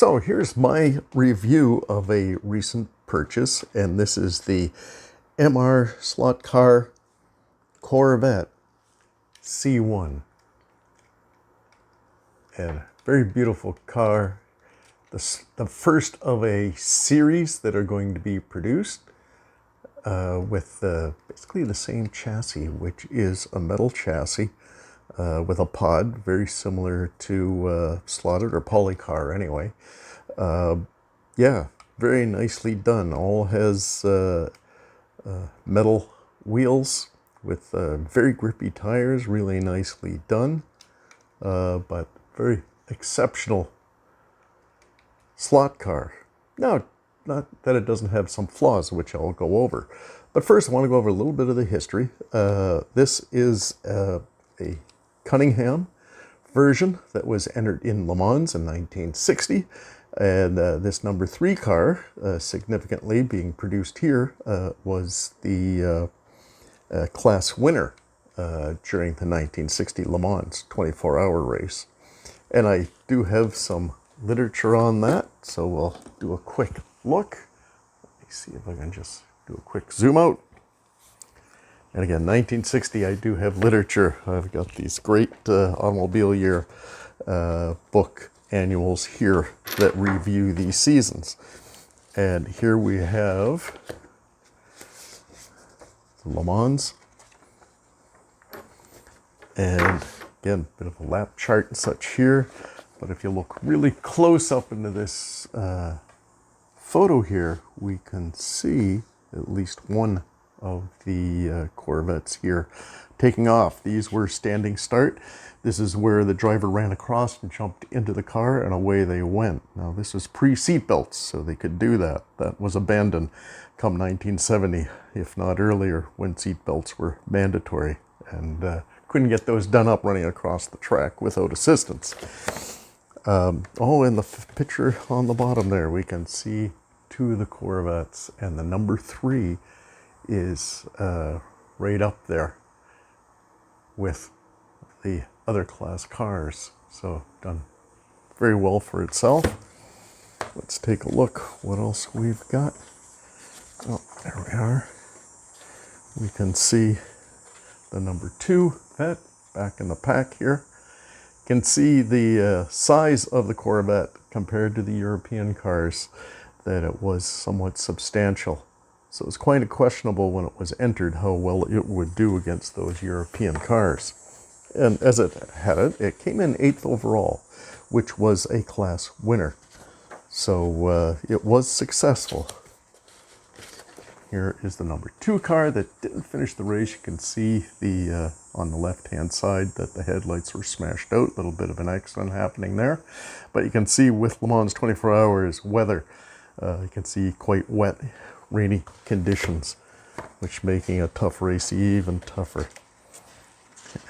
So here's my review of a recent purchase, and this is the MRSlotcar Corvette C1. And very beautiful car. The first of a series that are going to be produced with basically the same chassis, which is a metal chassis with a pod, very similar to slotted or polycar anyway. Yeah, very nicely done. All has metal wheels with very grippy tires, really nicely done, but very exceptional slot car. Now, not that it doesn't have some flaws, which I'll go over. But first, I want to go over a little bit of the history. This is a Cunningham version that was entered in Le Mans in 1960. And this number 3 car, significantly being produced here, was the class winner during the 1960 Le Mans 24-hour race. And I do have some literature on that, so we'll do a quick look. Let me see if I can just do a quick zoom out. And again, 1960, I do have literature. I've got these great automobile year book annuals here that review these seasons. And here we have Le Mans. And again, a bit of a lap chart and such here. But if you look really close up into this photo here, we can see at least one of the Corvettes here taking off. These were standing start. This is where the driver ran across and jumped into the car, and away they went. Now, this was pre-seatbelts, so they could do that. That was abandoned come 1970, if not earlier, when seatbelts were mandatory, and couldn't get those done up running across the track without assistance. Oh, and the picture on the bottom there, we can see 2 of the Corvettes, and the number 3 is right up there with the other class cars. So done very well for itself. Let's take a look what else we've got. Oh, there we are. We can see the number 2 Corvette back in the pack here. You can see the size of the Corvette compared to the European cars, that it was somewhat substantial. So it was quite questionable when it was entered how well it would do against those European cars. And as it had it came in 8th overall, which was a class winner. So it was successful. Here is the number 2 car that didn't finish the race. You can see the on the left-hand side that the headlights were smashed out. A little bit of an accident happening there. But you can see with Le Mans 24 hours weather, you can see quite wet, rainy conditions, which making a tough race even tougher.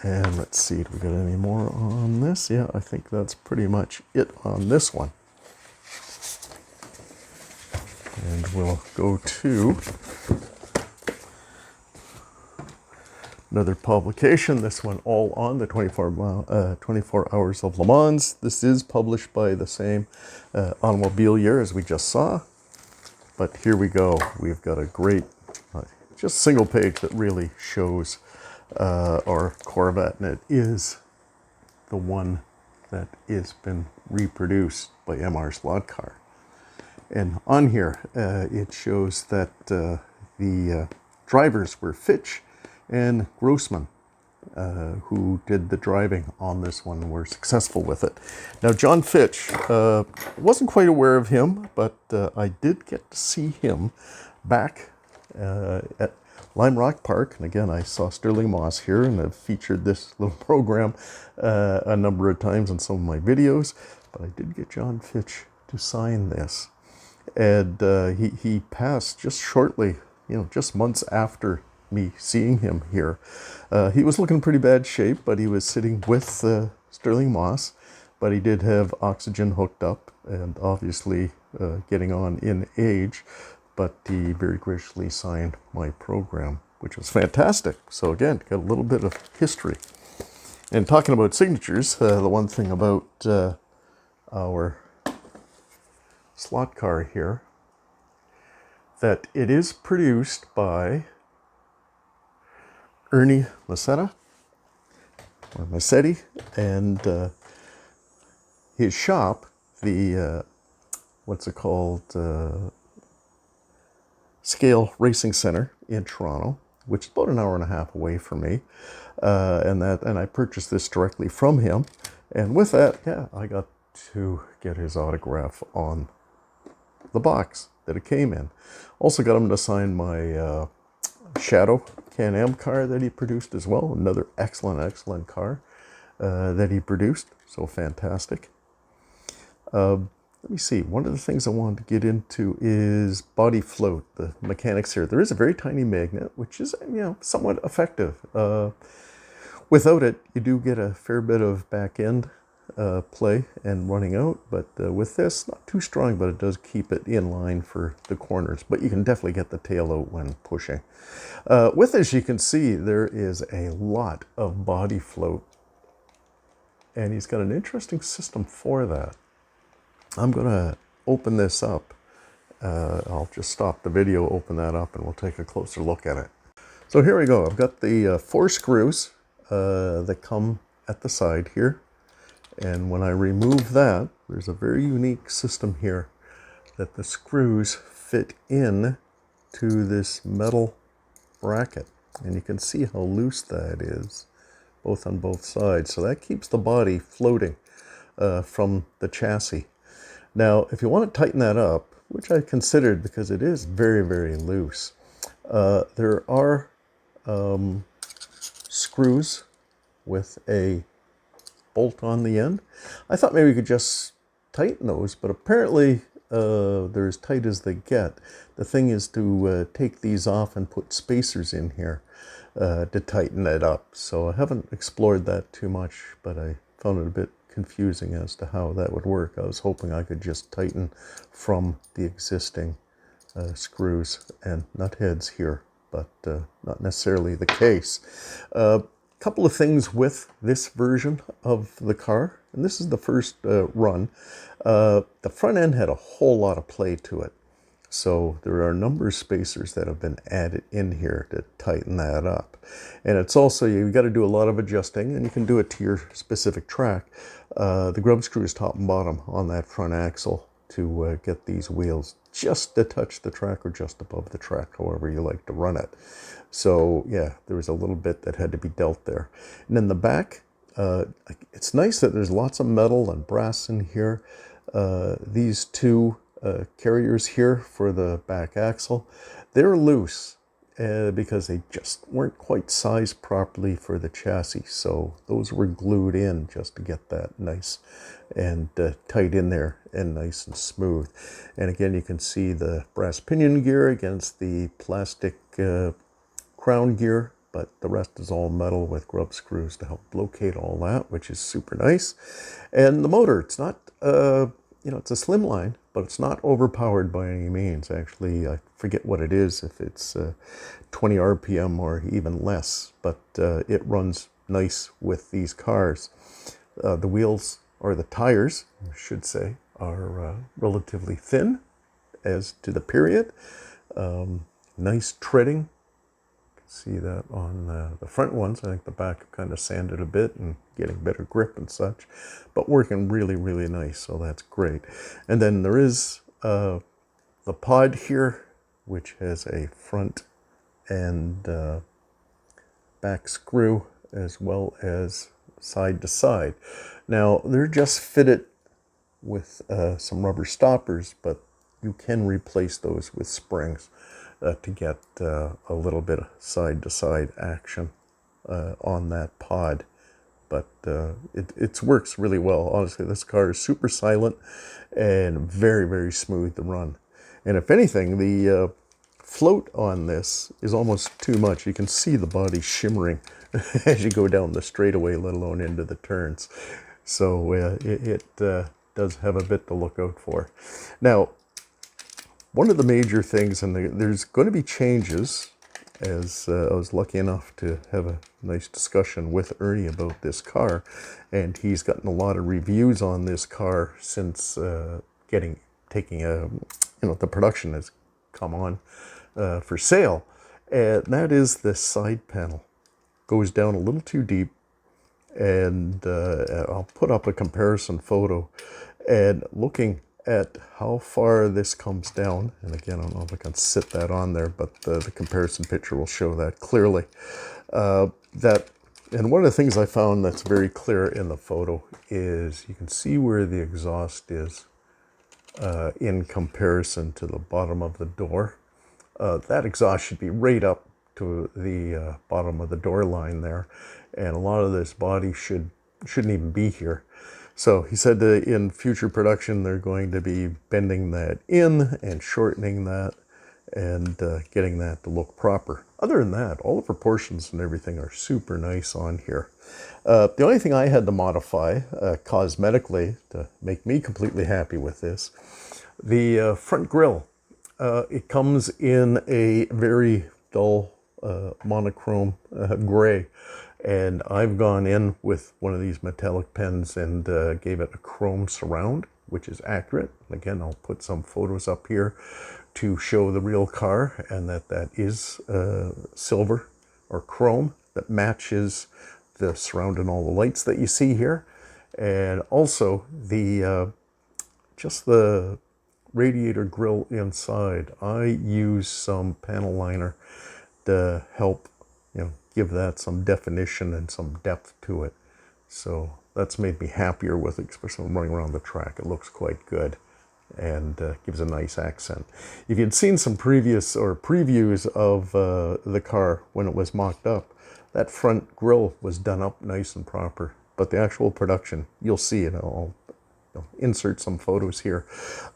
And let's see, do we got any more on this? Yeah, I think that's pretty much it on this one. And we'll go to another publication, this one all on the 24 hours of Le Mans. This is published by the same automobile year as we just saw. But here we go. We've got a great, just single page that really shows our Corvette, and it is the one that has been reproduced by MRSlotcar. And on here, it shows that the drivers were Fitch and Grossman, who did the driving on this one, were successful with it. Now, John Fitch, wasn't quite aware of him, but I did get to see him back at Lime Rock Park. And again, I saw Sterling Moss here, and I've featured this little program a number of times in some of my videos. But I did get John Fitch to sign this. And he passed just shortly, just months after me seeing him here. He was looking in pretty bad shape, but he was sitting with Sterling Moss, but he did have oxygen hooked up, and obviously getting on in age, but he very graciously signed my program, which was fantastic. So again, got a little bit of history. And talking about signatures, the one thing about our MRSlotcar here, that it is produced by Ernie Massetti, or Massetti, and his shop, the, what's it called, Scale Racing Center in Toronto, which is about an hour and a half away from me. And I purchased this directly from him. And with that, yeah, I got to get his autograph on the box that it came in. Also got him to sign my Shadow Can-Am car that he produced as well. Another excellent car that he produced. So fantastic. Let me see. One of the things I wanted to get into is body float, the mechanics here. There is a very tiny magnet, which is, somewhat effective. Without it, you do get a fair bit of back end play and running out, but with this, not too strong, but it does keep it in line for the corners. But you can definitely get the tail out when pushing. With this, you can see there is a lot of body float, and he's got an interesting system for that. I'm going to open this up. I'll just stop the video, open that up, and we'll take a closer look at it. So here we go. I've got the 4 screws that come at the side here. And when I remove that, there's a very unique system here that the screws fit in to this metal bracket. And you can see how loose that is, both on both sides. So that keeps the body floating from the chassis. Now, if you want to tighten that up, which I considered because it is very loose, there are screws with a bolt on the end. I thought maybe we could just tighten those, but apparently they're as tight as they get. The thing is to take these off and put spacers in here to tighten it up. So I haven't explored that too much, but I found it a bit confusing as to how that would work. I was hoping I could just tighten from the existing screws and nut heads here, but not necessarily the case. Couple of things with this version of the car, and this is the first run. The front end had a whole lot of play to it, so there are a number of spacers that have been added in here to tighten that up. And it's also, you've got to do a lot of adjusting, and you can do it to your specific track. The grub screws top and bottom on that front axle to get these wheels just to touch the track or just above the track, however you like to run it. So yeah, there was a little bit that had to be dealt there. And then the back, it's nice that there's lots of metal and brass in here. These two carriers here for the back axle, they're loose because they just weren't quite sized properly for the chassis. So those were glued in just to get that nice and tight in there and nice and smooth. And again, you can see the brass pinion gear against the plastic crown gear, but the rest is all metal with grub screws to help locate all that, which is super nice. And the motor, it's not, it's a slim line, but it's not overpowered by any means. Actually, I forget what it is, if it's 20 RPM or even less, but it runs nice with these cars. The wheels, or the tires, I should say, are relatively thin as to the period. Nice treading. See that on the front ones. I think the back kind of sanded a bit and getting better grip and such, but working really nice, so that's great. And then there is the pod here, which has a front and back screw as well as side to side. Now they're just fitted with some rubber stoppers, but you can replace those with springs to get a little bit of side-to-side action on that pod. But it works really well. Honestly, this car is super silent and very smooth to run. And if anything, the float on this is almost too much. You can see the body shimmering as you go down the straightaway, let alone into the turns. So it does have a bit to look out for. Now, one of the major things, and there's going to be changes, as I was lucky enough to have a nice discussion with Ernie about this car, and he's gotten a lot of reviews on this car since getting taking a, the production has come on for sale, and that is the side panel. Goes down a little too deep, and I'll put up a comparison photo, and looking at how far this comes down, and again, I don't know if I can sit that on there, but the comparison picture will show that clearly. And one of the things I found that's very clear in the photo is you can see where the exhaust is in comparison to the bottom of the door. That exhaust should be right up to the bottom of the door line there, and a lot of this body shouldn't even be here. So he said that in future production they're going to be bending that in and shortening that and getting that to look proper. Other than that, all the proportions and everything are super nice on here. The only thing I had to modify cosmetically to make me completely happy with this, the front grille. It comes in a very dull monochrome gray, and I've gone in with one of these metallic pens and gave it a chrome surround, which is accurate. Again, I'll put some photos up here to show the real car, and that is silver or chrome that matches the surround and all the lights that you see here. And also the just the radiator grille inside, I use some panel liner to help give that some definition and some depth to it. So that's made me happier with it, especially when running around the track. It looks quite good and gives a nice accent. If you'd seen some previous or previews of the car when it was mocked up, that front grille was done up nice and proper. But the actual production, you'll see it. I'll insert some photos here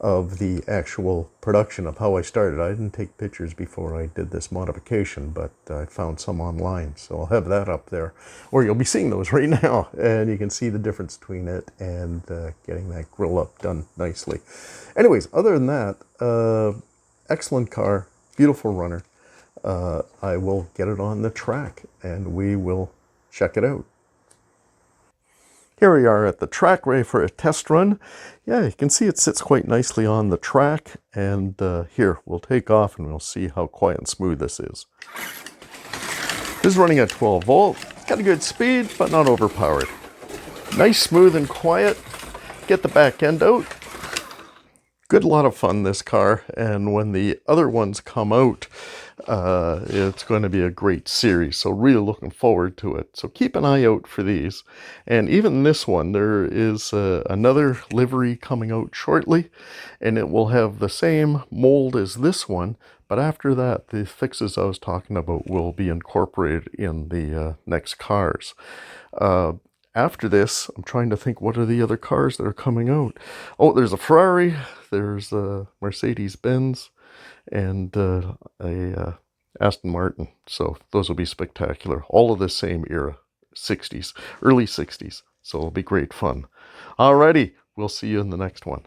of the actual production of how I started. I didn't take pictures before I did this modification, but I found some online, so I'll have that up there, or you'll be seeing those right now, and you can see the difference between it and getting that grill up done nicely. Anyways, other than that, excellent car, beautiful runner. I will get it on the track and we will check it out. Here we are at the track, ready for a test run. Yeah, you can see it sits quite nicely on the track, and here, we'll take off and we'll see how quiet and smooth this is. This is running at 12 volt, got a good speed, but not overpowered. Nice, smooth, and quiet. Get the back end out. Good, lot of fun, this car, and when the other ones come out, it's going to be a great series, so really looking forward to it. So keep an eye out for these. And even this one, there is another livery coming out shortly, and it will have the same mold as this one, but after that, the fixes I was talking about will be incorporated in the next cars. After this, I'm trying to think, what are the other cars that are coming out? Oh, there's a Ferrari, there's a Mercedes-Benz, and a Aston Martin. So those will be spectacular. All of the same era, 60s, early 60s. So it'll be great fun. Alrighty, we'll see you in the next one.